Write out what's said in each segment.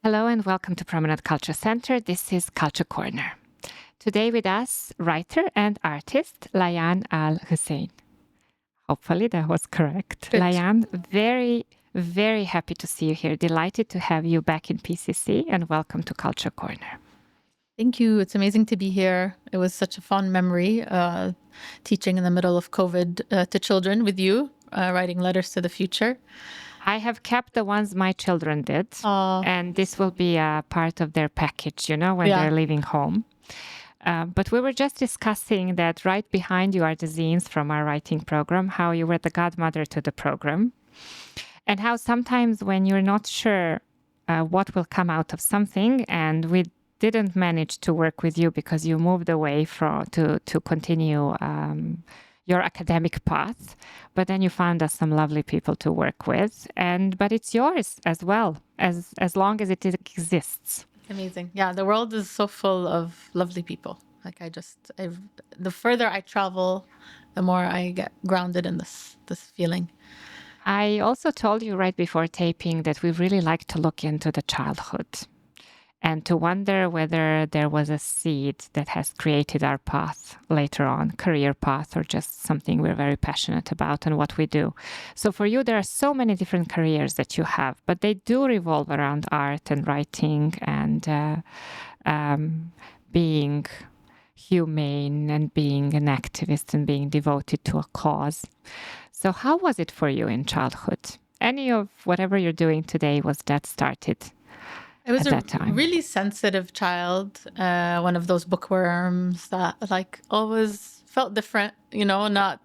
Hello and welcome to Promenade Culture Center. This is Culture Corner. Today with us, writer and artist Liane AlGhusain. Hopefully that was correct. Good. Liane, very, very happy to see you here. Delighted to have you back in PCC and welcome to Culture Corner. Thank you. It's amazing to be here. It was such a fond memory, teaching in the middle of COVID to children with you, writing letters to the future. I have kept the ones my children did, and this will be a part of their package, when they're leaving home. But we were just discussing that right behind you are the zines from our writing program, how you were the godmother to the program, and how sometimes when you're not sure what will come out of something, and we didn't manage to work with you because you moved away to continue your academic path, but then you found us some lovely people to work with, but it's yours as well, as long as it exists. Amazing. Yeah, the world is so full of lovely people. The further I travel, the more I get grounded in this feeling. I also told you right before taping that we really like to look into the childhood and to wonder whether there was a seed that has created our path later on, career path, or just something we're very passionate about and what we do. So for you, there are so many different careers that you have, but they do revolve around art and writing and being humane and being an activist and being devoted to a cause. So how was it for you in childhood? Any of whatever you're doing today, was that started? I was a really sensitive child, one of those bookworms that always felt different, not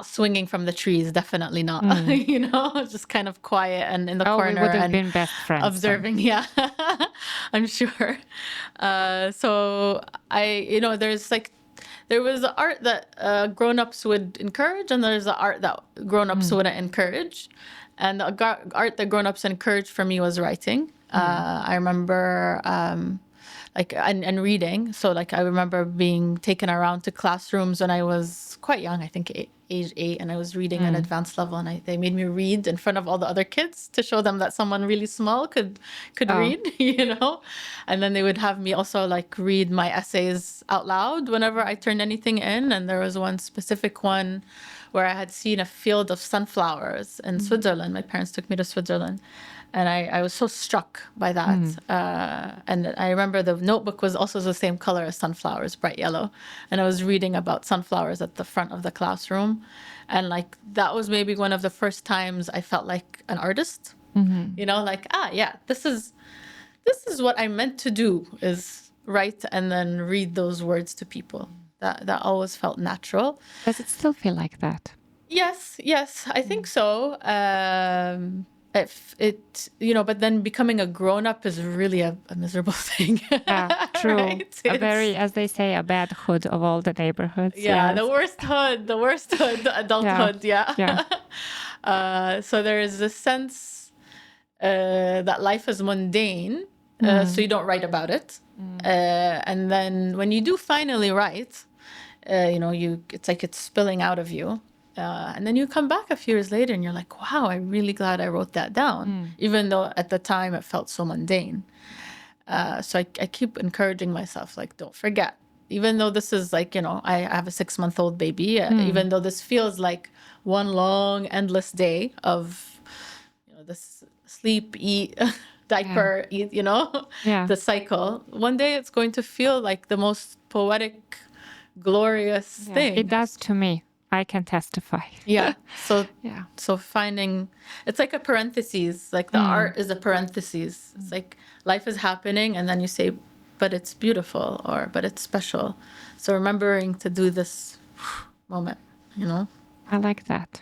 swinging from the trees, definitely not, just kind of quiet and in the corner. We would have been best friends. Observing, so. Yeah, I'm sure. So there was the art that grown-ups would encourage, and there's the art that grown-ups wouldn't encourage. And the art that grown-ups encouraged for me was writing. I remember, and reading. So, I remember being taken around to classrooms when I was quite young, I think age 8, and I was reading an advanced level, and they made me read in front of all the other kids to show them that someone really small could read, And then they would have me also read my essays out loud whenever I turned anything in. And there was one specific one where I had seen a field of sunflowers in Switzerland. My parents took me to Switzerland, and I was so struck by that. And I remember the notebook was also the same color as sunflowers, bright yellow. And I was reading about sunflowers at the front of the classroom. And that was maybe one of the first times I felt like an artist, this is what I meant to do, is write and then read those words to people. That always felt natural. Does it still feel like that? Yes, I think so. But then becoming a grown-up is really a miserable thing. Yeah, true. Right? As they say, a bad hood of all the neighborhoods. Yeah, yes. The worst hood, adulthood, yeah. So there is this sense that life is mundane, so you don't write about it. And then when you do finally write, it's like it's spilling out of you. And then you come back a few years later and you're like, wow, I'm really glad I wrote that down, even though at the time it felt so mundane. So I keep encouraging myself, don't forget, even though this is I have a 6-month-old baby, even though this feels like one long, endless day of, this sleep, eat, diaper, eat, the cycle. One day it's going to feel like the most poetic, glorious thing. It does to me. I can testify. Yeah. So finding, it's like a parenthesis, the art is a parenthesis. It's like life is happening and then you say, but it's beautiful, or but it's special. So remembering to do this moment, I like that.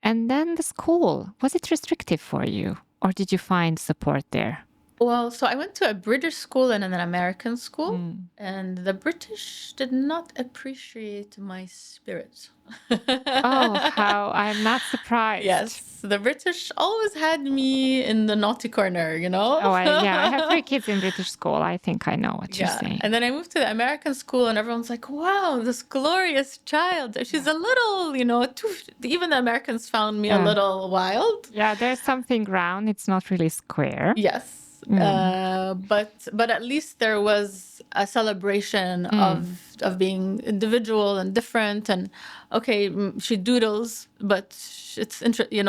And then the school, was it restrictive for you, or did you find support there? Well, so I went to a British school and an American school, and the British did not appreciate my spirit. Oh, how I'm not surprised. Yes, the British always had me in the naughty corner, you know? Oh, yeah, I have 3 kids in British school. I think I know what you're saying. And then I moved to the American school, and everyone's like, wow, this glorious child. She's a little, even the Americans found me a little wild. Yeah, there's something round. It's not really square. Yes. But at least there was a celebration of being individual and different, and okay, she doodles, but it's interesting,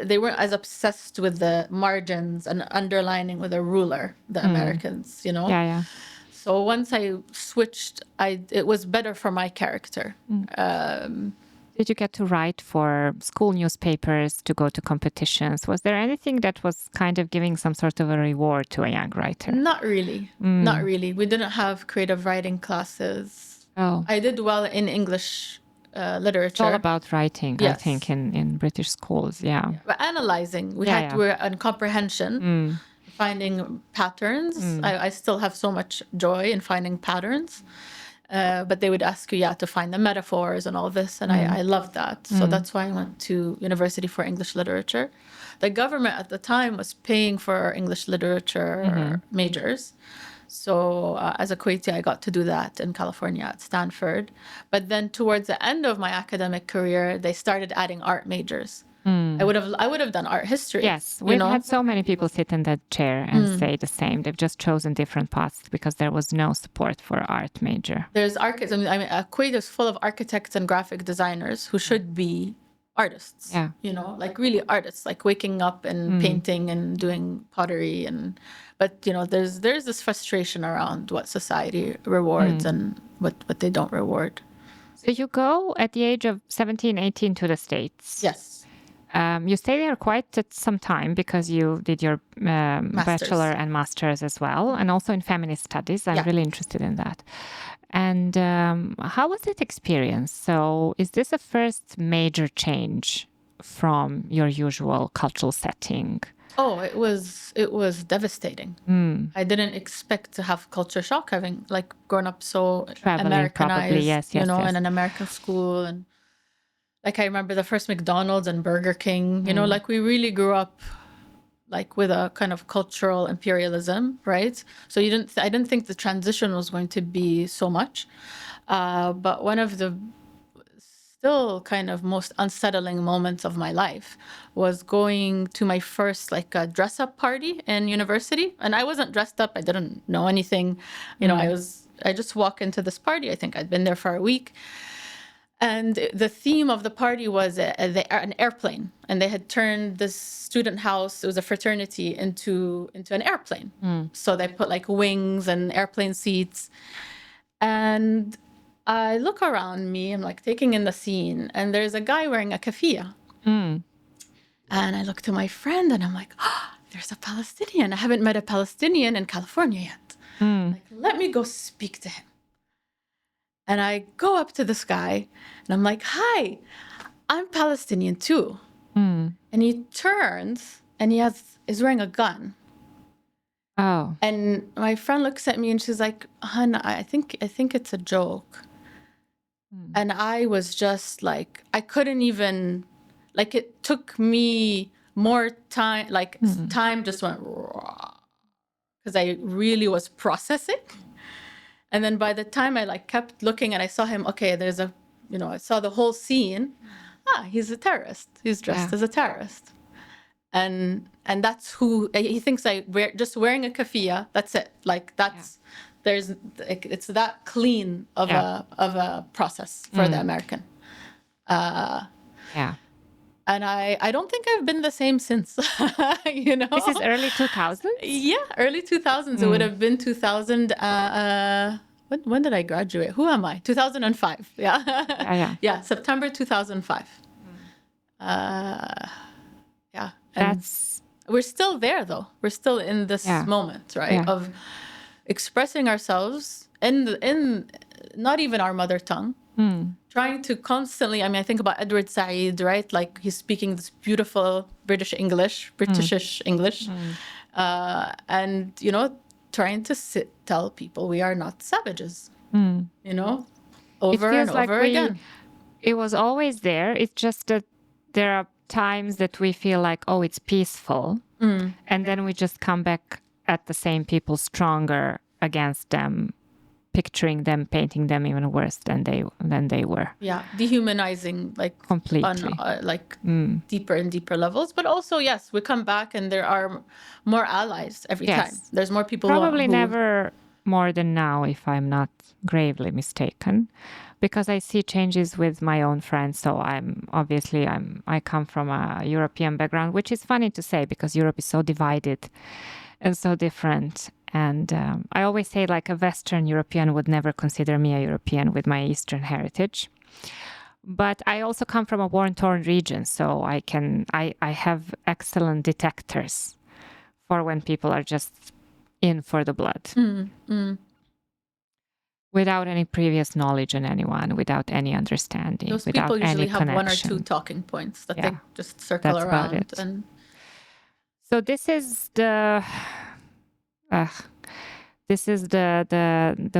they weren't as obsessed with the margins and underlining with a ruler, the Americans, Yeah. So once I switched, it was better for my character. Did you get to write for school newspapers, to go to competitions? Was there anything that was kind of giving some sort of a reward to a young writer? Not really. Not really. We didn't have creative writing classes. Oh. I did well in English literature. It's all about writing, Yes. I think, in British schools, yeah. But analyzing. We had to, and comprehension, finding patterns. I still have so much joy in finding patterns. But they would ask you, to find the metaphors and all this. And I loved that. So that's why I went to University for English Literature. The government at the time was paying for English literature majors. So as a Kuwaiti, I got to do that in California at Stanford. But then towards the end of my academic career, they started adding art majors. I would have done art history. Yes, we've had so many people sit in that chair and say the same. They've just chosen different paths because there was no support for art major. There's architects. Kuwait is full of architects and graphic designers who should be artists. Yeah. Like really artists, like waking up and painting and doing pottery but there's this frustration around what society rewards and what they don't reward. So you go at the age of 17, 18 to the States. Yes. You stay there quite some time because you did your bachelor and master's as well, and also in feminist studies. I'm really interested in that. And how was that experience? So is this a first major change from your usual cultural setting? Oh, it was devastating. I didn't expect to have culture shock, having grown up so Traveling, Americanized, probably, yes. in an American school. And I remember the first McDonald's and Burger King, we really grew up with a kind of cultural imperialism, right? So I didn't think the transition was going to be so much. But one of the still kind of most unsettling moments of my life was going to my first a dress-up party in university. And I wasn't dressed up. I didn't know anything. I just walked into this party. I think I'd been there for a week. And the theme of the party was an airplane. And they had turned this student house, it was a fraternity, into an airplane. So they put wings and airplane seats. And I look around me, I'm taking in the scene, and there's a guy wearing a keffiyeh. And I look to my friend and I'm like, there's a Palestinian. I haven't met a Palestinian in California yet. Let me go speak to him. And I go up to this guy and I'm like, hi, I'm Palestinian too. And he turns and is wearing a gun. Oh. And my friend looks at me and she's like, "Hun, I think it's a joke." And I was just I couldn't even, it took me more time, time just went raw because I really was processing. And then by the time I kept looking and I saw him, okay, there's I saw the whole scene. He's a terrorist. He's dressed as a terrorist. And that's who he thinks just wearing a keffiyeh. That's it. There's it's that clean of a process for the American. And I don't think I've been the same since. This is early 2000s? Yeah, early 2000s. It would have been 2000. When did I graduate? Who am I? 2005. Yeah. Yeah, September 2005. Yeah. And we're still there, though. We're still in this moment, right? Of expressing ourselves in not even our mother tongue. Trying to constantly, I think about Edward Said, right? He's speaking this beautiful British English, Britishish English. And, trying to tell people we are not savages, over and over again. It was always there. It's just that there are times that we feel like, oh, it's peaceful. And then we just come back at the same people stronger against them, picturing them, painting them even worse than they were. Yeah, dehumanizing, completely, on deeper and deeper levels. But also, yes, we come back and there are more allies every time. There's more people. Probably never more than now, if I'm not gravely mistaken, because I see changes with my own friends. So I come from a European background, which is funny to say because Europe is so divided and so different. And I always say, like, a Western European would never consider me a European with my Eastern heritage. But I also come from a war-torn region, so I have excellent detectors for when people are just in for the blood. Without any previous knowledge on anyone, without any understanding, those without people usually any have connection. one or two talking points that they just circle around. About it. So this is the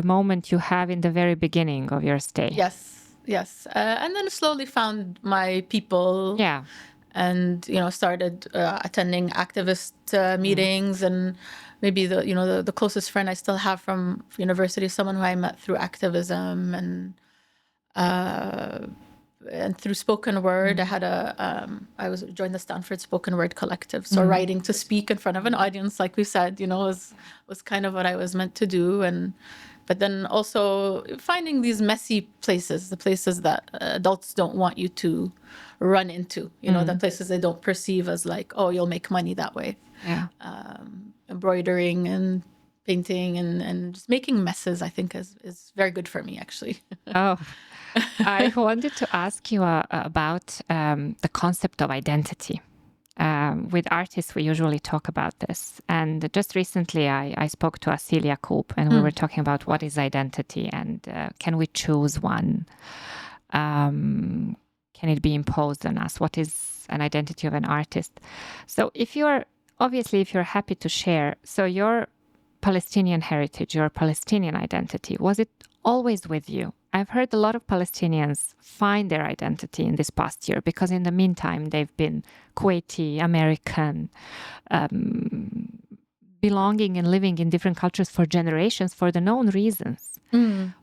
moment you have in the very beginning of your stay. Yes. And then slowly found my people. Yeah. And, started attending activist meetings. And maybe the closest friend I still have from university is someone who I met through activism and through spoken word. I had I joined the Stanford Spoken Word Collective. So writing to speak in front of an audience, like we said, was kind of what I was meant to do. But then also finding these messy places, the places that adults don't want you to run into, the places they don't perceive as like, oh, you'll make money that way. Yeah. Embroidering and painting and just making messes, I think is very good for me, actually. Oh, I wanted to ask you about the concept of identity. With artists, we usually talk about this. And just recently, I spoke to Celia Koop, and we were talking about what is identity and can we choose one? Can it be imposed on us? What is an identity of an artist? So if you're happy to share, so your Palestinian heritage, your Palestinian identity, was it always with you? I've heard a lot of Palestinians find their identity in this past year because in the meantime, they've been Kuwaiti, American, belonging and living in different cultures for generations for the known reasons,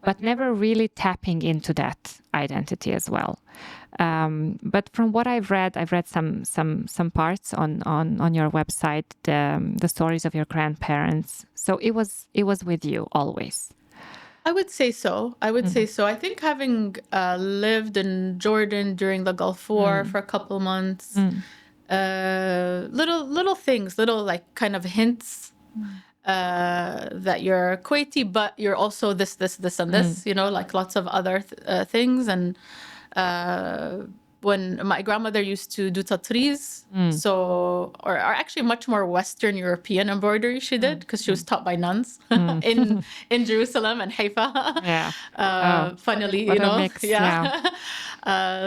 but never really tapping into that identity as well. But from what I've read some parts on your website, the stories of your grandparents. So it was with you always. I would say so. I think having lived in Jordan during the Gulf War for a couple months, little things, little like kind of hints that you're Kuwaiti, but you're also this, and this, like lots of other things. And when my grandmother used to do tatreez, or actually much more Western European embroidery she did, because she was taught by nuns in Jerusalem and Haifa. Yeah. Funnily, Mix, yeah.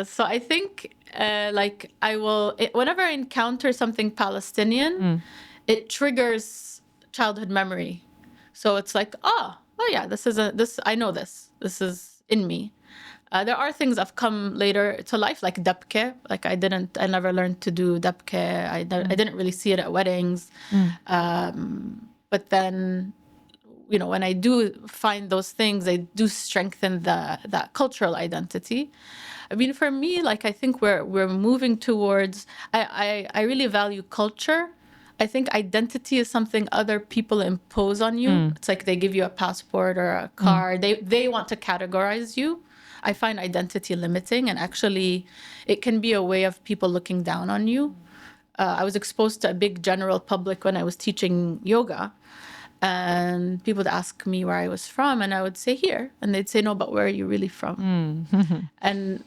So I think I will, whenever I encounter something Palestinian, it triggers childhood memory. So it's like, oh yeah, I know this is in me. There are things I've come later to life, like dabke. Like I never learned to do dabke. I didn't really see it at weddings. But then, when I do find those things, they do strengthen that cultural identity. I mean, for me, like I think we're moving towards. I really value culture. I think identity is something other people impose on you. It's like they give you a passport or a card. They want to categorize you. I find identity limiting, and actually it can be a way of people looking down on you. I was exposed to a big general public when I was teaching yoga, and people would ask me where I was from, and I would say here, and they'd say, no, but where are you really from? And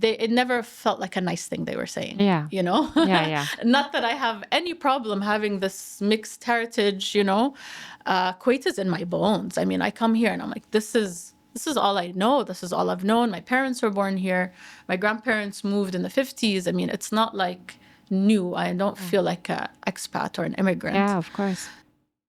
it never felt like a nice thing they were saying. Yeah. Yeah. Not that I have any problem having this mixed heritage, Kuwait is in my bones. I mean, I come here and I'm like, this is all I know. This is all I've known. My parents were born here. My grandparents moved in the 50s. I mean, it's not like new. I don't feel like an expat or an immigrant. Yeah, of course.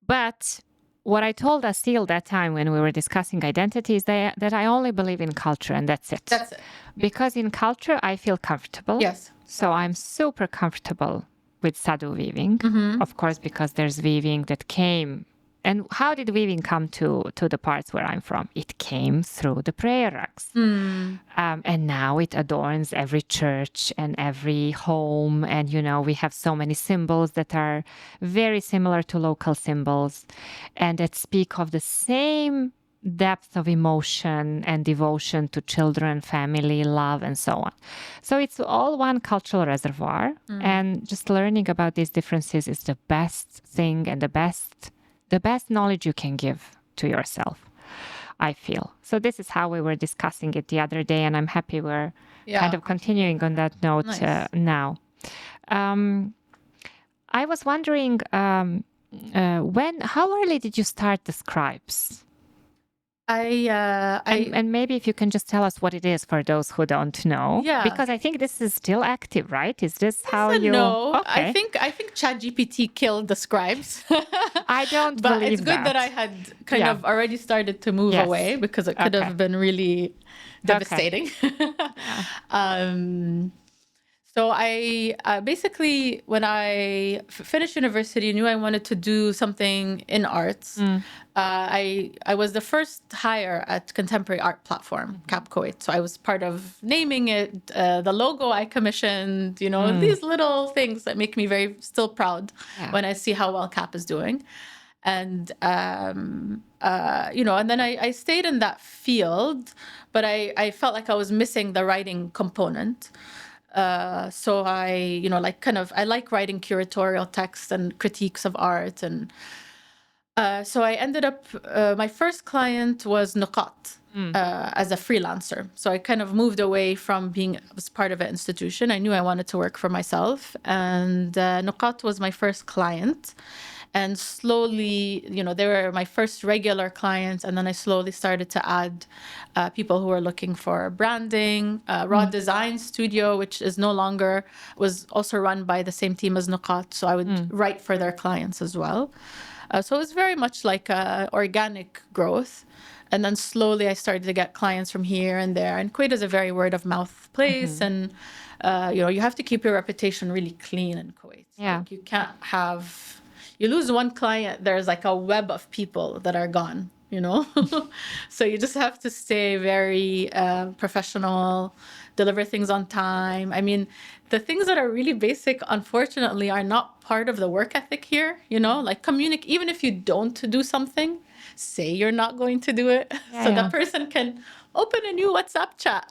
But what I told Asil that time when we were discussing identity is that I only believe in culture, and that's it. That's it. Because in culture, I feel comfortable. Yes. So I'm super comfortable with Sadu weaving, of course, because there's weaving that came. And how did weaving come to the parts where I'm from? It came through the prayer rugs. And now it adorns every church and every home. And, we have so many symbols that are very similar to local symbols and that speak of the same depth of emotion and devotion to children, family, love, and so on. So it's all one cultural reservoir. And just learning about these differences is the best thing and the best knowledge you can give to yourself, I feel. So this is how we were discussing it the other day, and I'm happy we're kind of continuing on that note now. I was wondering, how early did you start the scribes? And maybe if you can just tell us what it is for those who don't know. Yeah. Because I think this is still active, right? Is this how you... No. Okay. I think ChatGPT killed the scribes. I don't but believe it's good that I had kind of already started to move away because it could have been really devastating. So I basically, when I finished university, knew I wanted to do something in arts. I was the first hire at contemporary art platform, Cap Kuwait. So I was part of naming it, the logo I commissioned, these little things that make me still proud when I see how well Cap is doing. And, and then I stayed in that field, but I felt like I was missing the writing component. So I like writing curatorial texts and critiques of art. And so I ended up, my first client was Nuqat as a freelancer. So I kind of moved away from being as part of an institution. I knew I wanted to work for myself. And Nuqat was my first client. And slowly, they were my first regular clients. And then I slowly started to add people who were looking for branding. Raw Design Studio, which is no longer, was also run by the same team as Nuqat. So I would write for their clients as well. So it was very much like organic growth. And then slowly I started to get clients from here and there. And Kuwait is a very word of mouth place. And, you have to keep your reputation really clean in Kuwait. Yeah. Like you can't have... You lose one client, there's like a web of people that are gone, So you just have to stay very professional, deliver things on time. I mean, the things that are really basic, unfortunately, are not part of the work ethic here, like communicate. Even if you don't do something, say you're not going to do it. The person can open a new WhatsApp chat,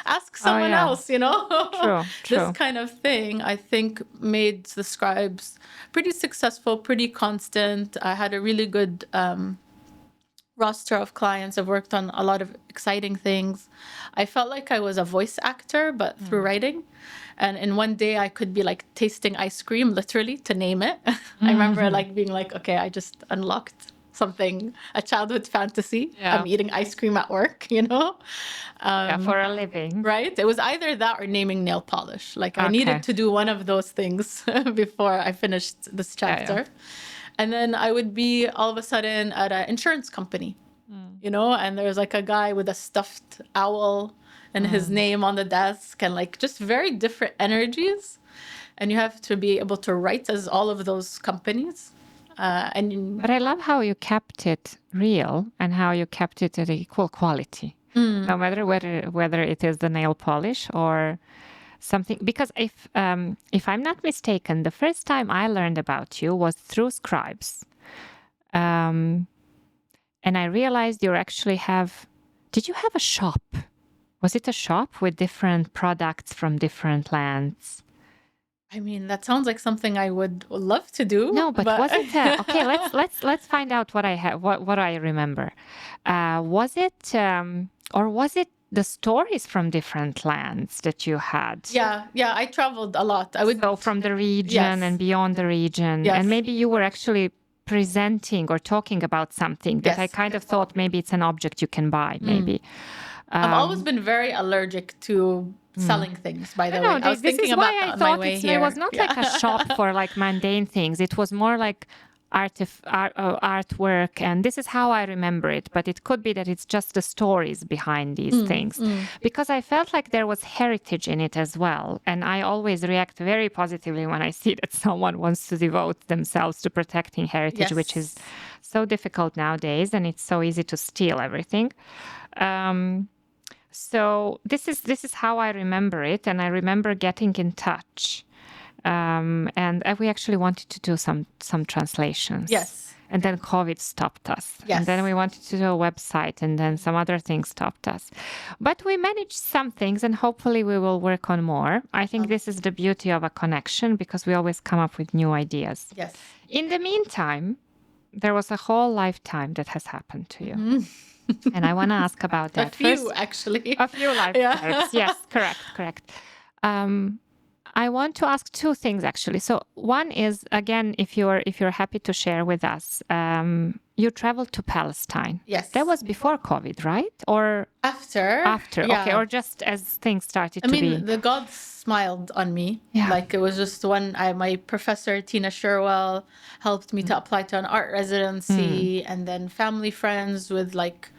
ask someone else, True. This kind of thing, I think, made the scribes pretty successful, pretty constant. I had a really good roster of clients. I've worked on a lot of exciting things. I felt like I was a voice actor, but through writing. And in one day, I could be like tasting ice cream, literally, to name it. I remember being like, okay, I just unlocked something, a childhood fantasy. I'm eating ice cream at work, for a living. Right? It was either that or naming nail polish. Like I needed to do one of those things before I finished this chapter. And then I would be all of a sudden at an insurance company, and there's like a guy with a stuffed owl and his name on the desk and like just very different energies. And you have to be able to write as all of those companies. But I love how you kept it real and how you kept it at equal quality, no matter whether it is the nail polish or something. Because if I'm not mistaken, the first time I learned about you was through Scribes, and I realized you actually have. Did you have a shop? Was it a shop with different products from different lands? I mean, that sounds like something I would love to do. No, but was it okay? Let's find out what I have. What I remember. Was it or was it the stories from different lands that you had? Yeah. I traveled a lot. I would go from the region and beyond the region, and maybe you were actually presenting or talking about something that I kind of thought maybe it's an object you can buy. Maybe I've always been very allergic to selling things, by the way. I was this thinking is about why that I on my thought way here. it was not like a shop for like mundane things. It was more like artwork, and this is how I remember it. But it could be that it's just the stories behind these things, because I felt like there was heritage in it as well. And I always react very positively when I see that someone wants to devote themselves to protecting heritage, which is so difficult nowadays, and it's so easy to steal everything. So this is how I remember it, and I remember getting in touch. And we actually wanted to do some translations. Yes. And then COVID stopped us. Yes. And then we wanted to do a website, and then some other things stopped us. But we managed some things, and hopefully we will work on more. I think this is the beauty of a connection, because we always come up with new ideas. Yes. In the meantime, there was a whole lifetime that has happened to you. And I want to ask about that. A few, actually. A few lifetimes. Yes, correct. I want to ask two things, actually. So one is, again, if you're happy to share with us, you traveled to Palestine. Yes. That was before COVID, right? Or after? Yeah. Okay, or just as things started to be. I mean, the gods smiled on me. Yeah. Like, it was just my professor, Tina Sherwell, helped me to apply to an art residency, and then family friends with like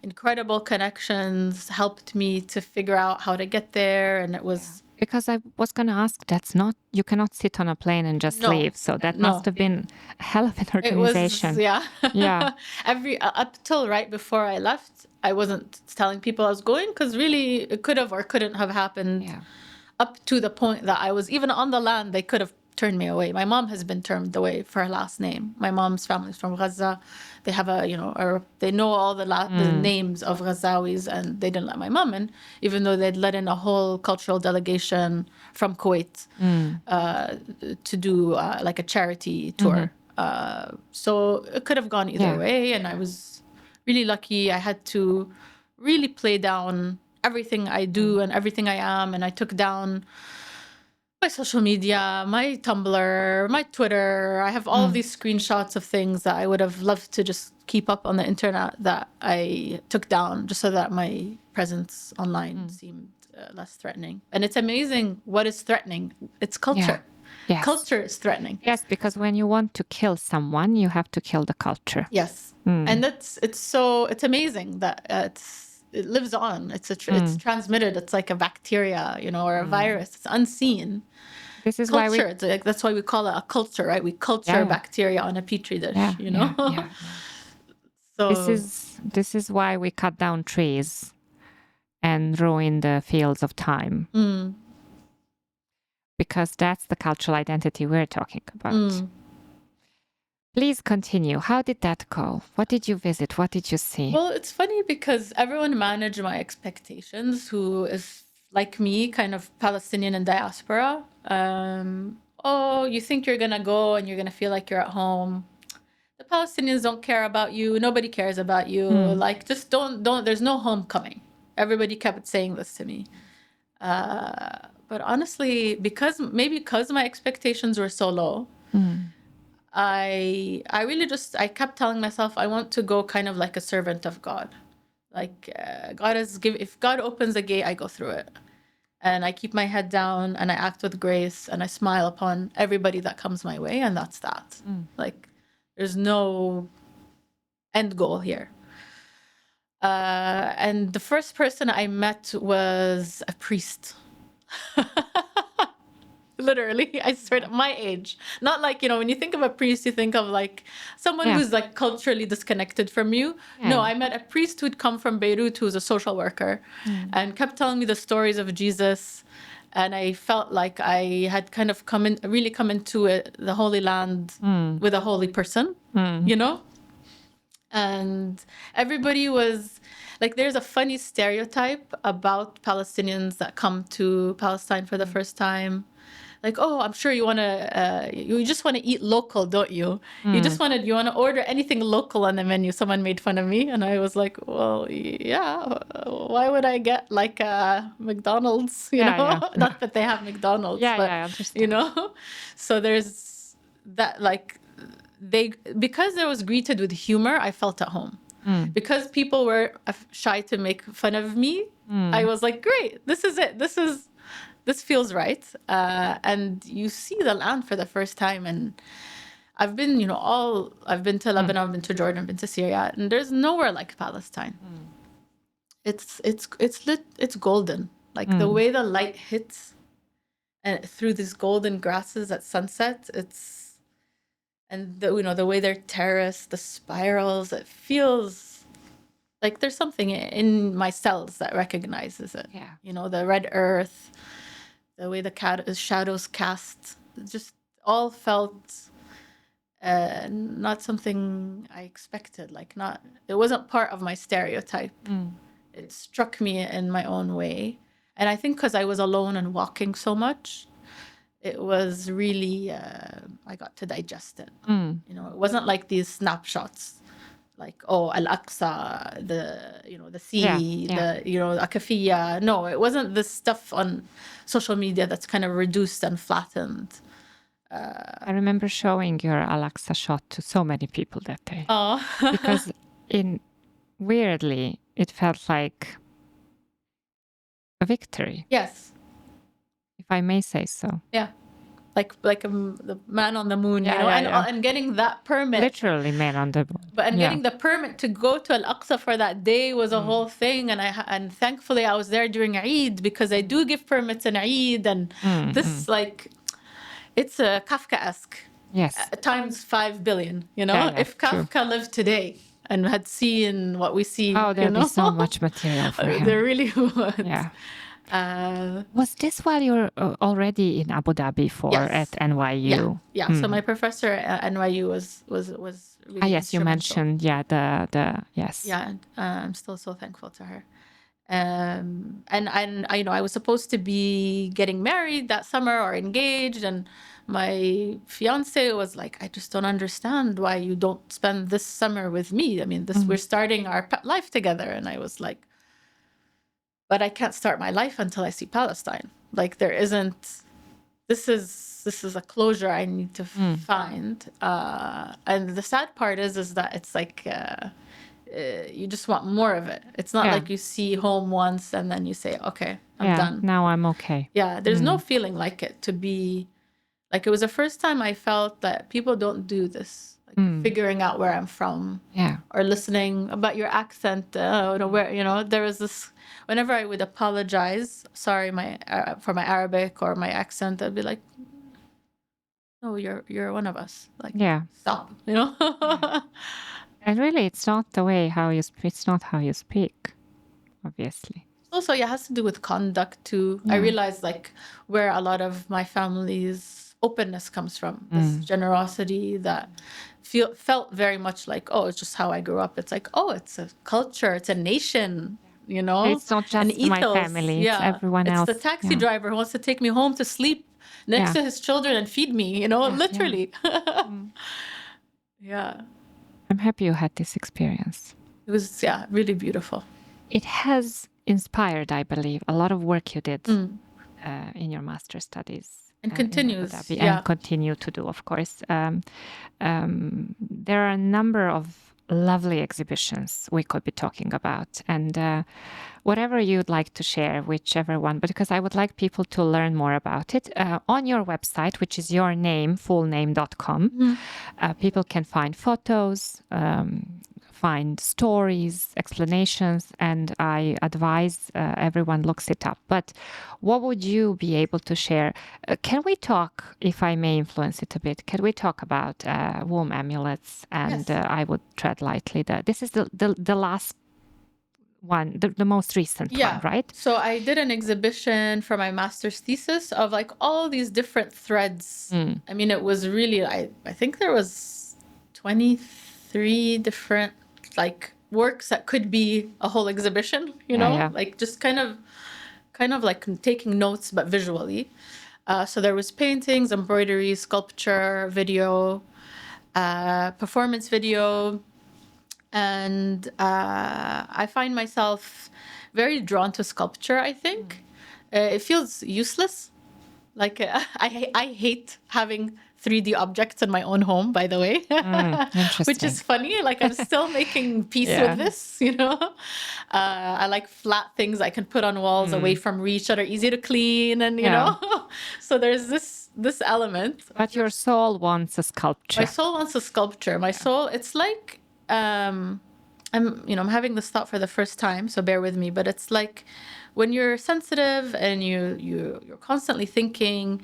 incredible connections helped me to figure out how to get there. And it was... Because I was going to ask, you cannot sit on a plane and just leave. So that must have been a hell of an organization. It was, yeah. Up till right before I left, I wasn't telling people I was going, because really it could have or couldn't have happened up to the point that I was even on the land. They could have turned me away. My mom has been turned away for her last name. My mom's family is from Gaza. They have they know all the names of Ghazawis, and they didn't let my mom in, even though they'd let in a whole cultural delegation from Kuwait to do like a charity tour. So it could have gone either way, and I was really lucky. I had to really play down everything I do and everything I am, and I took down my social media, my Tumblr, my Twitter. I have all of these screenshots of things that I would have loved to just keep up on the internet that I took down, just so that my presence online seemed less threatening. And it's amazing what is threatening. It's culture. Yes. Culture is threatening. Yes, because when you want to kill someone, you have to kill the culture. Yes. And it's amazing that it lives on. It's transmitted. It's like a bacteria, or a virus. It's unseen. This is culture. That's why we call it a culture, right? We culture bacteria on a petri dish. So this is why we cut down trees and ruin the fields of time. Because that's the cultural identity we're talking about. Please continue. How did that go? What did you visit? What did you see? Well, it's funny because everyone managed my expectations who is like me, kind of Palestinian and diaspora. You think you're going to go and you're going to feel like you're at home. The Palestinians don't care about you. Nobody cares about you. Like, just don't, there's no homecoming. Everybody kept saying this to me. But honestly, because my expectations were so low, I really I kept telling myself I want to go kind of like a servant of God. Like if God opens a gate, I go through it. And I keep my head down and I act with grace and I smile upon everybody that comes my way, and that's that. Like, there's no end goal here. And the first person I met was a priest. Literally, I swear, my age. Not like, when you think of a priest, you think of like someone who's like culturally disconnected from you. No, I met a priest who'd come from Beirut, who's a social worker, and kept telling me the stories of Jesus. And I felt like I had kind of come into the Holy Land with a holy person, And everybody was like, there's a funny stereotype about Palestinians that come to Palestine for the first time. Like, oh, I'm sure you just want to eat local, don't you? You want to order anything local on the menu. Someone made fun of me, and I was like, well, yeah. Why would I get like a McDonald's? You know, not that they have McDonald's, but I understand. So there's that, like, because I was greeted with humor, I felt at home. Because people were shy to make fun of me, I was like, great, this is it. This feels right. And you see the land for the first time. And I've been, I've been to Lebanon, I've been to Jordan, I've been to Syria, and there's nowhere like Palestine. It's golden. Like the way the light hits and through these golden grasses at sunset, and the way they're terraced, the spirals, it feels like there's something in my cells that recognizes it. Yeah. The red earth, the way the shadows cast, just all felt not something I expected. It wasn't part of my stereotype. It struck me in my own way. And I think because I was alone and walking so much, it was really, I got to digest it. It wasn't like these snapshots, like, oh, Al-Aqsa, the sea, the Akafiyya. No, it wasn't this stuff on social media that's kind of reduced and flattened. I remember showing your Al-Aqsa shot to so many people that day. Oh. Because weirdly, it felt like a victory. Yes. If I may say so. Yeah. Like the man on the moon, and getting that permit. Literally man on the moon. Getting the permit to go to Al-Aqsa for that day was a whole thing. And thankfully I was there during Eid, because I do give permits in Eid. And this, it's a Kafkaesque. Yes. Times 5 billion, if Kafka lived today and had seen what we see. Oh, there'd be so much material for him. There really would. Yeah. Was this while you were already in Abu Dhabi at NYU? Yeah. So my professor at NYU was really yes, you mentioned, yes. Yeah, I'm still so thankful to her. And I was supposed to be getting married that summer or engaged, and my fiance was like, I just don't understand why you don't spend this summer with me. I mean, we're starting our life together. And I was like, but I can't start my life until I see Palestine. Like, there isn't, this is a closure I need to find. And the sad part is that it's like, you just want more of it. It's not like you see home once and then you say, okay, I'm done. Now I'm okay. Yeah, there's no feeling like it to be, like, it was the first time I felt that people don't do this. Figuring out where I'm from, or listening about your accent, there was this, whenever I would apologize, sorry, for my Arabic or my accent, I'd be like, no, you're one of us, like, stop, And really, it's not it's not how you speak, obviously. Also, it has to do with conduct too. I realized, like, where a lot of my family's openness comes from, this generosity that felt very much like, oh, it's just how I grew up. It's like, oh, it's a culture, it's a nation, It's not just my family, it's everyone else. It's the taxi driver who wants to take me home to sleep next to his children and feed me, literally. Yeah. I'm happy you had this experience. It was, really beautiful. It has inspired, I believe, a lot of work you did in your master's studies. And continues. And continue to do, of course. There are a number of lovely exhibitions we could be talking about. And whatever you'd like to share, whichever one, because I would like people to learn more about it. On your website, which is your name, fullname.com, people can find photos, find stories, explanations, and I advise everyone looks it up. But what would you be able to share? Can we talk, if I may influence it a bit, can we talk about womb amulets? And I would tread lightly. This is the last one, the most recent one, right? So I did an exhibition for my master's thesis of like all these different threads. I mean, it was really, I think there was 23 different like works that could be a whole exhibition, like just kind of like taking notes, but visually. So there was paintings, embroidery, sculpture, video, performance video. And I find myself very drawn to sculpture, I think. It feels useless. Like I hate having 3D objects in my own home, by the way, which is funny. Like I'm still making peace with this, you know. I like flat things I can put on walls away from reach that are easy to clean, and you know. So there's this element. But your soul wants a sculpture. My soul wants a sculpture. My soul, it's like I'm having this thought for the first time, so bear with me. But it's like when you're sensitive and you're constantly thinking,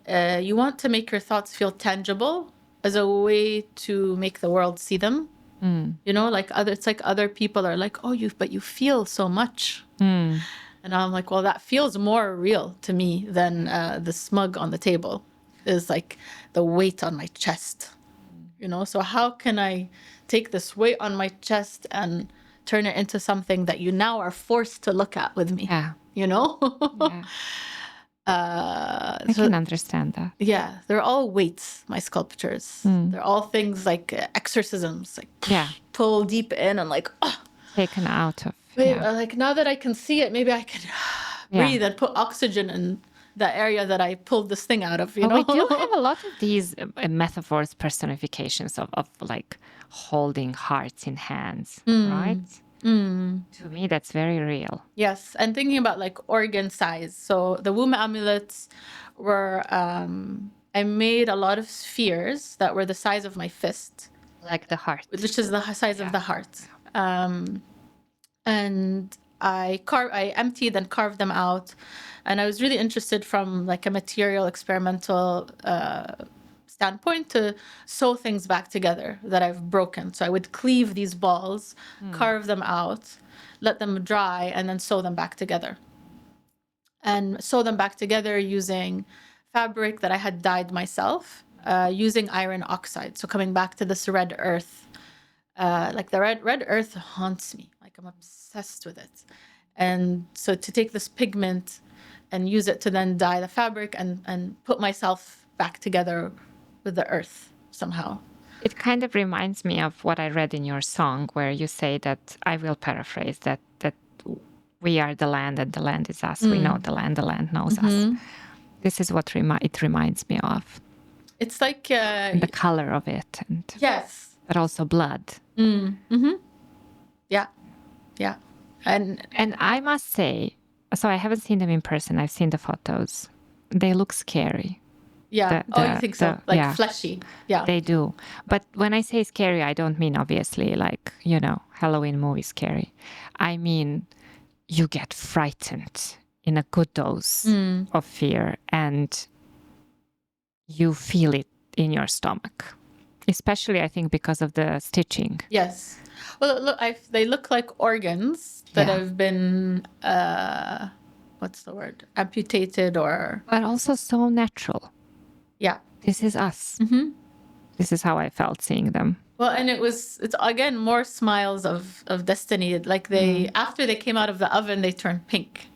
you want to make your thoughts feel tangible as a way to make the world see them. You know, like it's like other people are like, oh, but you feel so much. And I'm like, well, that feels more real to me than the smug on the table. Is like the weight on my chest. You know, so how can I take this weight on my chest and turn it into something that you now are forced to look at with me? Yeah. You know? I can understand that. Yeah, they're all weights, my sculptures. They're all things like exorcisms, like pull deep in and like, taken out of. Like now that I can see it, maybe I can breathe and put oxygen in the area that I pulled this thing out of, you know? We do have a lot of these metaphors, personifications of like holding hearts in hands, right? To me, that's very real. Yes, and thinking about like organ size. So the womb amulets were, I made a lot of spheres that were the size of my fist. Like the heart. Which is the size of the heart. And I emptied and carved them out. And I was really interested from like a material experimental standpoint to sew things back together that I've broken. So I would cleave these balls, carve them out, let them dry, and then sew them back together. And sew them back together using fabric that I had dyed myself, using iron oxide. So coming back to this red earth, like the red earth haunts me. Like I'm obsessed with it. And so to take this pigment and use it to then dye the fabric and put myself back together with the earth somehow. It kind of reminds me of what I read in your song, where you say that, I will paraphrase, that we are the land and the land is us. We know the land knows us. This is what it reminds me of. It's like... the color of it. And yes. But also blood. Yeah. Yeah. And I must say, so I haven't seen them in person. I've seen the photos. They look scary. Yeah. You think so? Fleshy. Yeah. They do. But when I say scary, I don't mean obviously like, you know, Halloween movie scary. I mean, you get frightened in a good dose of fear and you feel it in your stomach. Especially, I think, because of the stitching. Yes. Well, they look like organs that have been, what's the word? Amputated or... But also so natural. Yeah. This is us. This is how I felt seeing them. Well, and it's again, more smiles of destiny. Like after they came out of the oven, they turned pink.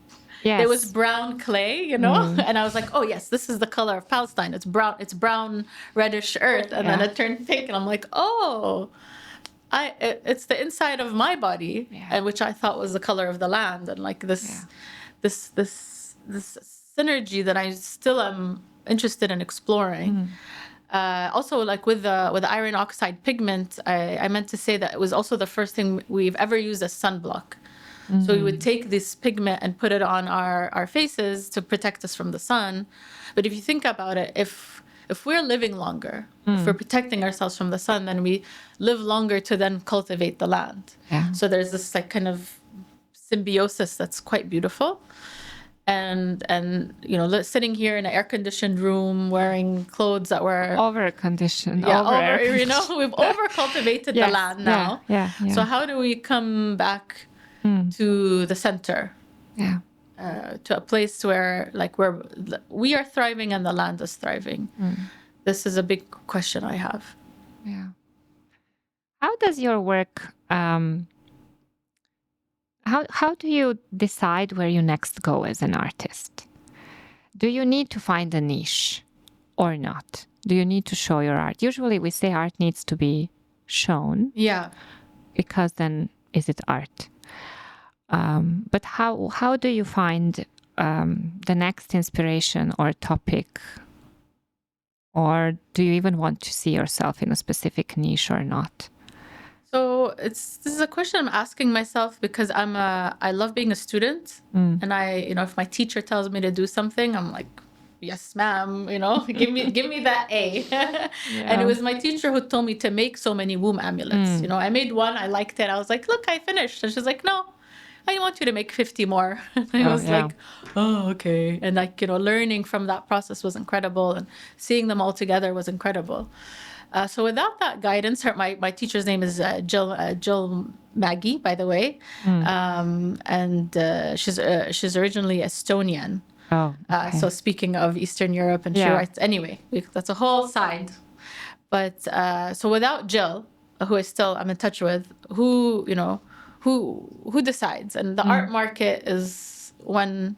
Yes. There was brown clay, you know, and I was like, oh yes, this is the color of Palestine. It's brown, reddish earth. And then it turned pink. And I'm like, oh, it's the inside of my body, and which I thought was the color of the land. And like this synergy that I still am interested in exploring. Also, like with the iron oxide pigment, I meant to say that it was also the first thing we've ever used as sunblock. So we would take this pigment and put it on our faces to protect us from the sun. But if you think about it, if we're living longer, if we're protecting ourselves from the sun, then we live longer to then cultivate the land. Yeah. So there's this like kind of symbiosis that's quite beautiful. And you know, sitting here in an air-conditioned room, wearing clothes that were over-conditioned. You know, we've over-cultivated the land now. Yeah. So how do we come back to the center? Yeah. To a place where we are thriving and the land is thriving. This is a big question I have. Yeah. How does your work... How do you decide where you next go as an artist? Do you need to find a niche or not? Do you need to show your art? Usually we say art needs to be shown. Yeah. Because then is it art? But how do you find the next inspiration or topic Or do you even want to see yourself in a specific niche or not? So this is a question I'm asking myself because I love being a student, and if my teacher tells me to do something, I'm like, yes, ma'am, give me that A. And it was my teacher who told me to make so many womb amulets. I made one, I liked it. I was like, look, I finished. And she's like, no, I want you to make 50 more. And I was like, oh, okay. And learning from that process was incredible, and seeing them all together was incredible. So without that guidance, my teacher's name is Jill Maggie, by the way, and she's originally Estonian. Oh, okay. So speaking of Eastern Europe, and she writes anyway. That's a whole side. But so without Jill, who I'm in touch with, who decides? And the art market is one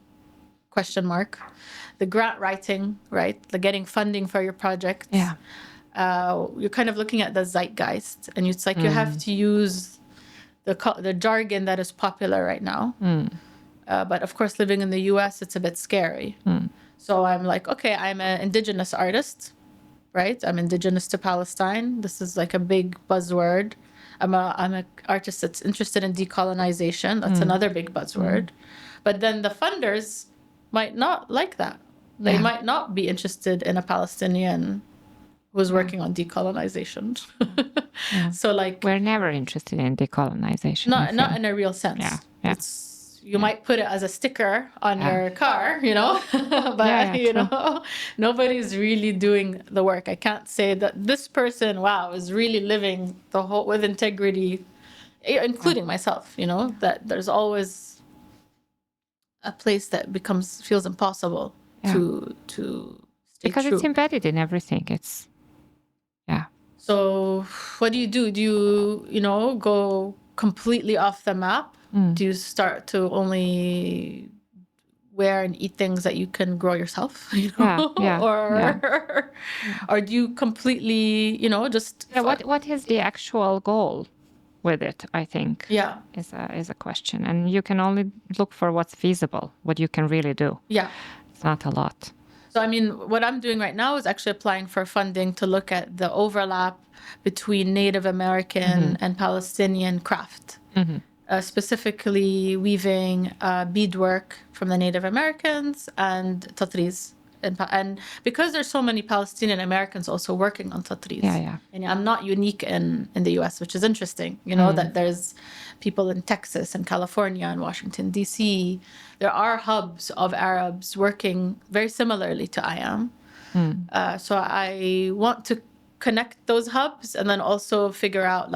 question mark. The grant writing, right? The getting funding for your project. Yeah. You're kind of looking at the zeitgeist, and it's like you have to use the jargon that is popular right now. But of course, living in the U.S., it's a bit scary. So I'm like, okay, I'm an indigenous artist, right? I'm indigenous to Palestine. This is like a big buzzword. I'm an artist that's interested in decolonization. That's another big buzzword. But then the funders might not like that. They might not be interested in a Palestinian who's working on decolonization. So like, we're never interested in decolonization. Not in a real sense. Yeah. You might put it as a sticker on your car, but nobody's really doing the work. I can't say that this person, is really living the whole with integrity, including myself. That there's always a place that feels impossible to stay because true. It's embedded in everything. So what do? Do you go completely off the map? Do you start to only wear and eat things that you can grow yourself? Or do you completely, just... What is the actual goal with it, I think, is a question. And you can only look for what's feasible, what you can really do. Yeah. It's not a lot. So, what I'm doing right now is actually applying for funding to look at the overlap between Native American and Palestinian craft. Specifically weaving beadwork from the Native Americans and tatreez. And because there's so many Palestinian Americans also working on tatreez. And I'm not unique in the U.S., which is interesting, that there's people in Texas and California and Washington, D.C. There are hubs of Arabs working very similarly to I am. So I want to connect those hubs and then also figure out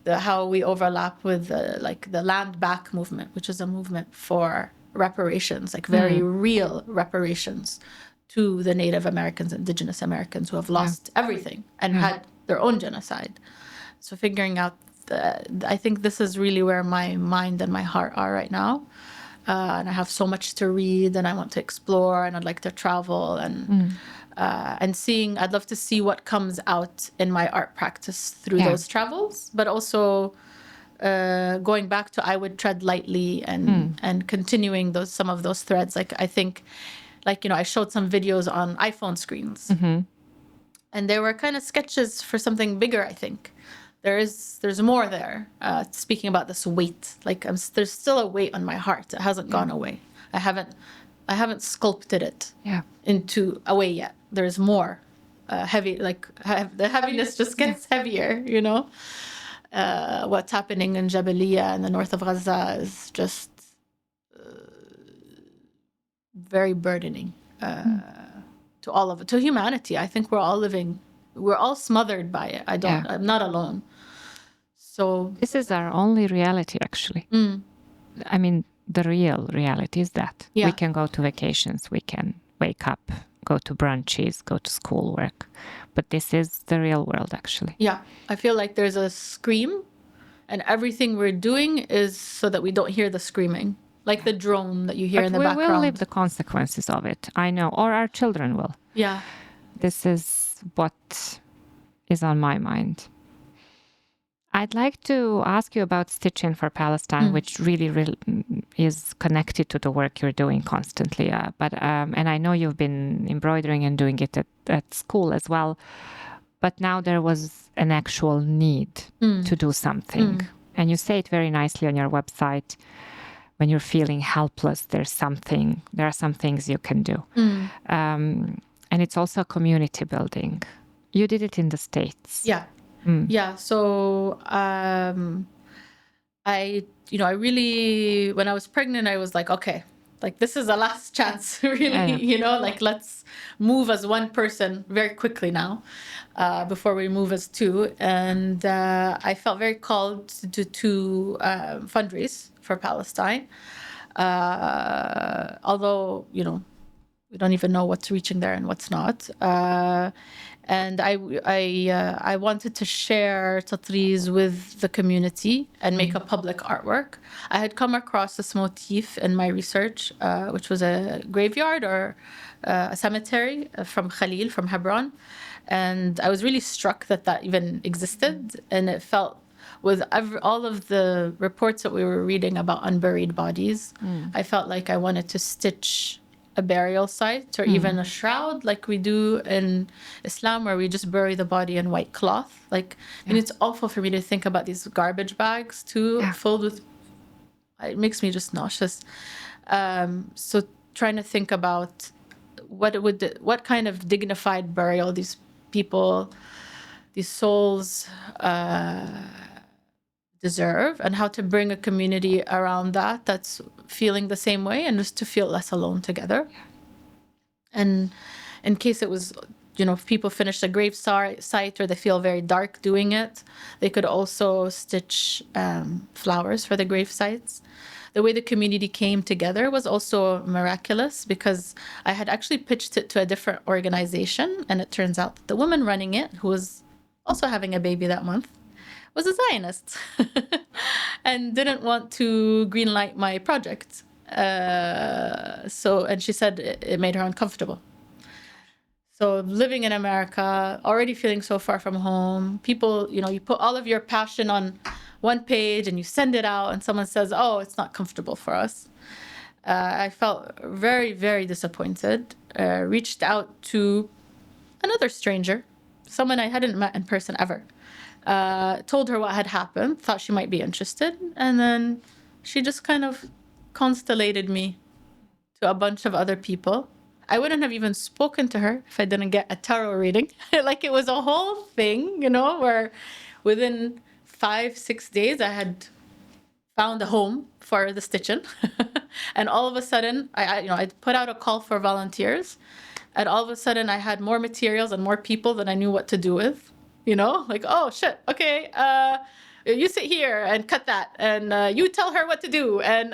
how we overlap with the land back movement, which is a movement for reparations, very real reparations to the Native Americans, Indigenous Americans who have lost everything and had their own genocide. So figuring out, I think this is really where my mind and my heart are right now. And I have so much to read, and I want to explore, and I'd like to travel, and seeing, I'd love to see what comes out in my art practice through those travels, but also going back to I would tread lightly and continuing some of those threads. I think, I showed some videos on iPhone screens, and they were kind of sketches for something bigger. I think there's more there. Speaking about this weight, there's still a weight on my heart. It hasn't gone away. I haven't sculpted it into a way yet. There's more heavy. The heaviness just gets heavier. What's happening in Jabalia in the north of Gaza is just very burdening to all of it, to humanity. I think we're all smothered by it. I'm not alone. So this is our only reality, actually. The real reality is that we can go to vacations, we can wake up, go to brunches, go to schoolwork, but this is the real world, actually. Yeah, I feel like there's a scream, and everything we're doing is so that we don't hear the screaming, like the drone that you hear in the background. We will live the consequences of it, I know, or our children will. Yeah. This is what is on my mind. I'd like to ask you about Stitching for Palestine, which really is connected to the work you're doing constantly. And I know you've been embroidering and doing it at school as well. But now there was an actual need to do something. And you say it very nicely on your website. When you're feeling helpless, there are some things you can do. And it's also community building. You did it in the States. Yeah. Yeah. So I really, when I was pregnant, I was like, okay, like this is the last chance, really, like let's move as one person very quickly now, before we move as two. And I felt very called to fundraise for Palestine. Although, we don't even know what's reaching there and what's not. And I wanted to share tatreez with the community and make a public artwork. I had come across this motif in my research, which was a graveyard or a cemetery from Khalil, from Hebron. And I was really struck that even existed. And it felt, with all of the reports that we were reading about unburied bodies, I felt like I wanted to stitch a burial site or even a shroud like we do in Islam, where we just bury the body in white cloth. And it's awful for me to think about these garbage bags too, filled with, it makes me just nauseous. So trying to think about what kind of dignified burial these people, these souls deserve, and how to bring a community around that's feeling the same way, and just to feel less alone together. And in case it was, if people finish a grave site or they feel very dark doing it, they could also stitch flowers for the grave sites. The way the community came together was also miraculous, because I had actually pitched it to a different organization, and it turns out that the woman running it, who was also having a baby that month, was a Zionist and didn't want to greenlight my project. And she said it made her uncomfortable. So living in America, already feeling so far from home, people, you put all of your passion on one page and you send it out and someone says, oh, it's not comfortable for us. I felt very, very disappointed. Reached out to another stranger, someone I hadn't met in person ever. Told her what had happened, thought she might be interested, and then she just kind of constellated me to a bunch of other people. I wouldn't have even spoken to her if I didn't get a tarot reading. It was a whole thing, where within 5-6 days I had found a home for the stitching. And all of a sudden, I put out a call for volunteers, and all of a sudden I had more materials and more people than I knew what to do with. Oh shit, okay, you sit here and cut that, and you tell her what to do, and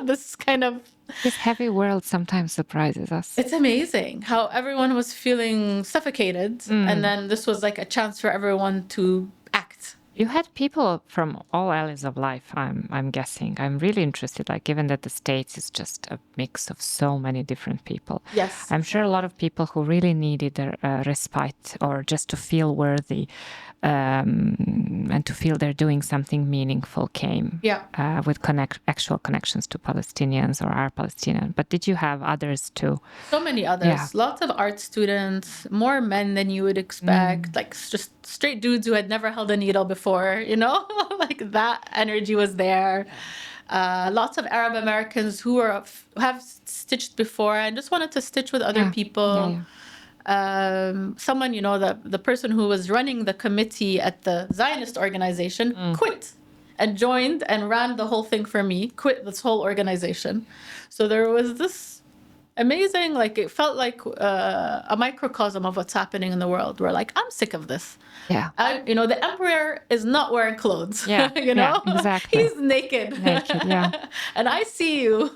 this kind of... This heavy world sometimes surprises us. It's amazing how everyone was feeling suffocated, and then this was like a chance for everyone to act. You had people from all areas of life, I'm guessing. I'm really interested, given that the States is just a mix of so many different people. Yes. I'm sure a lot of people who really needed a respite or just to feel worthy and to feel they're doing something meaningful came with actual connections to Palestinians or are Palestinian. But did you have others too? So many others. Yeah. Lots of art students, more men than you would expect, just straight dudes who had never held a needle before, that energy was there. Lots of Arab Americans who have stitched before and just wanted to stitch with other people. Someone, the person who was running the committee at the Zionist organization quit and joined and ran the whole thing for me, quit this whole organization. So there was this amazing, it felt like a microcosm of what's happening in the world. We're I'm sick of this. Yeah. The emperor is not wearing clothes. Yeah. Yeah, exactly. He's naked. Yeah. And I see you.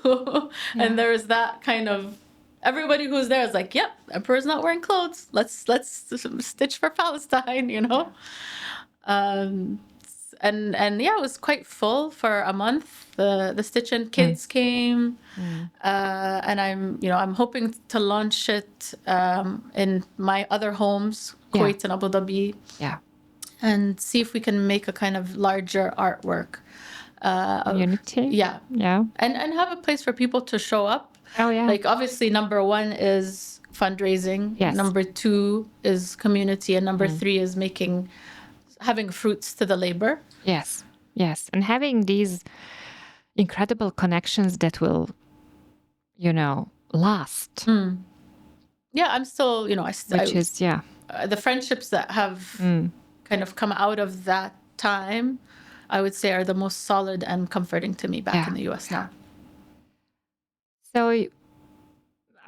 And there's that kind of, everybody who's there is yep, emperor's not wearing clothes. Let's stitch for Palestine, And yeah, it was quite full for a month. The stitching kids came, and I'm hoping to launch it in my other homes, Kuwait and Abu Dhabi. Yeah. and see if we can make a kind of larger artwork. Community? Yeah. And have a place for people to show up. Oh, yeah. Like, obviously, number one is fundraising. Yes. Number two is community. And number three is having fruits to the labor. Yes. And having these incredible connections that will, last. Yeah, I'm still, the friendships that have kind of come out of that time, I would say, are the most solid and comforting to me back in the US now. So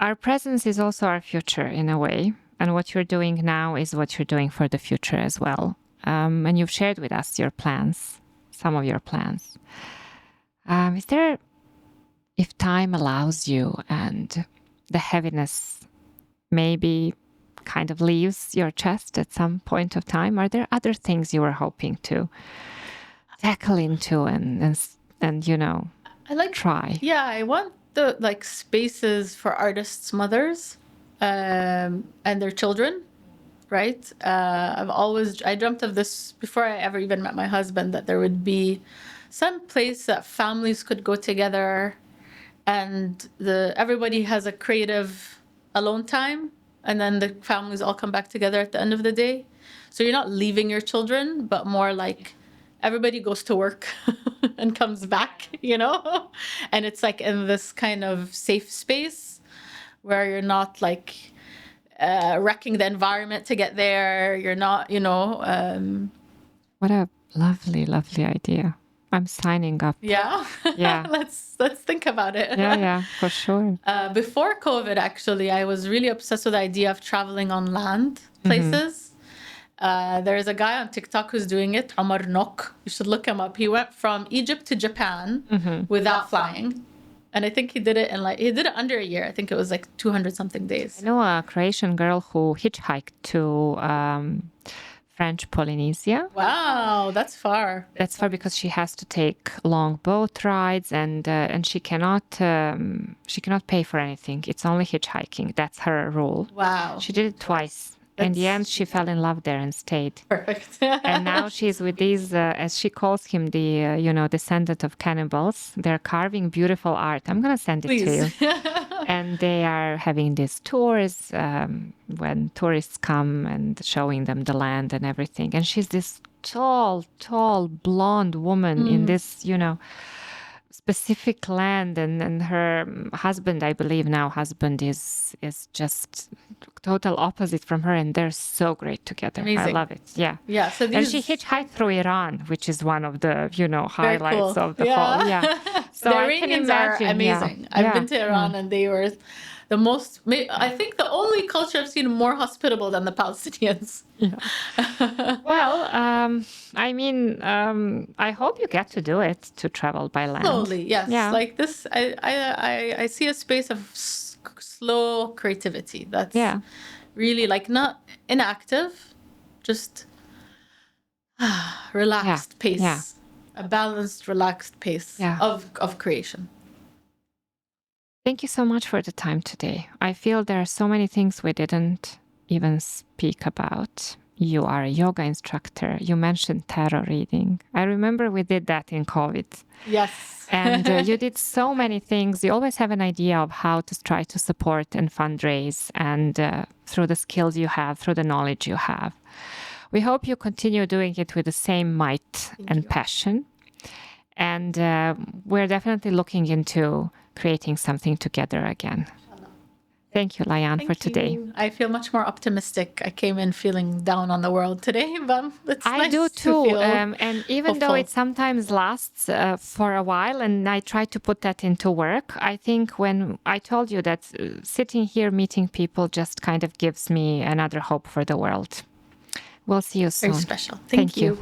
our presence is also our future in a way. And what you're doing now is what you're doing for the future as well. And you've shared with us your plans, some of your plans. Is there, if time allows you and the heaviness maybe kind of leaves your chest at some point of time, are there other things you were hoping to tackle into and try? Yeah, I want the spaces for artists' mothers and their children, right? I dreamt of this before I ever even met my husband, that there would be some place that families could go together and everybody has a creative alone time, and then the families all come back together at the end of the day. So you're not leaving your children, but more like everybody goes to work and comes back, and it's like in this kind of safe space where you're not wrecking the environment to get there. You're not, What a lovely, lovely idea. I'm signing up. Yeah. Let's think about it. Yeah, for sure. Before COVID, actually, I was really obsessed with the idea of traveling on land places. There's a guy on TikTok who's doing it, Omar Nok. You should look him up. He went from Egypt to Japan without flying. And I think he did it under a year. I think it was 200 something days. I know a Croatian girl who hitchhiked to French Polynesia. Wow, that's far. That's far because she has to take long boat rides and she cannot pay for anything. It's only hitchhiking. That's her rule. Wow. She did it twice. In the end, she fell in love there and stayed. Perfect. And now she's with these, as she calls him, the descendant of cannibals. They're carving beautiful art. I'm going to send it to you. And they are having these tours when tourists come and showing them the land and everything. And she's this tall, blonde woman in this, specific land. And her husband, I believe now husband is just total opposite from her. And they're so great together. Amazing. I love it. Yeah. Yeah. So and she hitchhiked through Iran, which is one of the, highlights of the whole. Yeah. So the Iranians are amazing. I've been to Iran and they were the most, I think the only culture I've seen more hospitable than the Palestinians. Yeah. Well, I hope you get to do it, to travel by land. Slowly, yes. Yeah. Like this, I see a space of slow creativity that's really not inactive, just relaxed pace. Yeah. A balanced, relaxed pace of creation. Thank you so much for the time today. I feel there are so many things we didn't even speak about. You are a yoga instructor. You mentioned tarot reading. I remember we did that in COVID. Yes. And you did so many things. You always have an idea of how to try to support and fundraise, and through the skills you have, through the knowledge you have. We hope you continue doing it with the same might and passion. And we're definitely looking into creating something together again. Thank you, Liane, for today. I feel much more optimistic. I came in feeling down on the world today, but it's nice do too. To feel and even though it sometimes lasts for a while, and I try to put that into work, I think when I told you that sitting here meeting people just kind of gives me another hope for the world. We'll see you soon. Very special. Thank you.